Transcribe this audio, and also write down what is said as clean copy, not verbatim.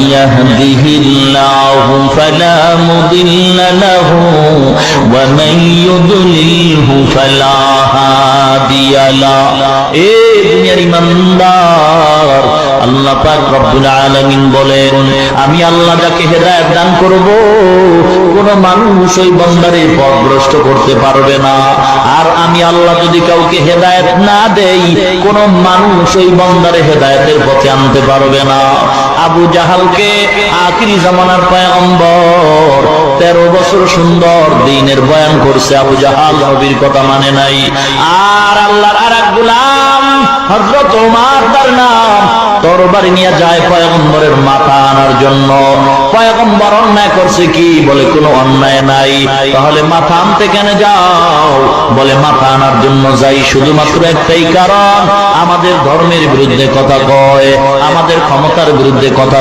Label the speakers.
Speaker 1: يهده فلا مضل له ومن يضلله فلا هادي له এ দুনিয়ার ইমানদার আল্লাহ পাক রব্বুল আলামিন বলেন আমি আল্লাহ যাকে হেদায়েত দান করব কোন মানুষ ওই বান্দারে পথভ্রষ্ট করতে পারবে না আর আমি আল্লাহ যদি কাউকে হেদায়েত না দেই কোন মানুষ ওই বান্দারে হেদায়েতের পথে আনতে পারবে না আবু জাহালকে আখিরি জামানার পয়গম্বর 13 বছর সুন্দর দ্বীনের বয়ান করছে আবু জাহাল নবীর কথা মানে নাই আর আল্লাহর আরেক গোলাম হযরত ওমর তার নাম তরবারি নিয়ে যায় পয়গম্বরের মাথা আনার জন্য পয়গম্বর অন্যায় করছে কি বলে কোনো অন্যায় নাই তাহলে মাথা আনতে কেন যাও বলে মাথা আনার জন্য যাই শুধুমাত্র একটাই কারণ আমাদের ধর্মের বিরুদ্ধে কথা কয় আমাদের ক্ষমতার বিরুদ্ধে কথা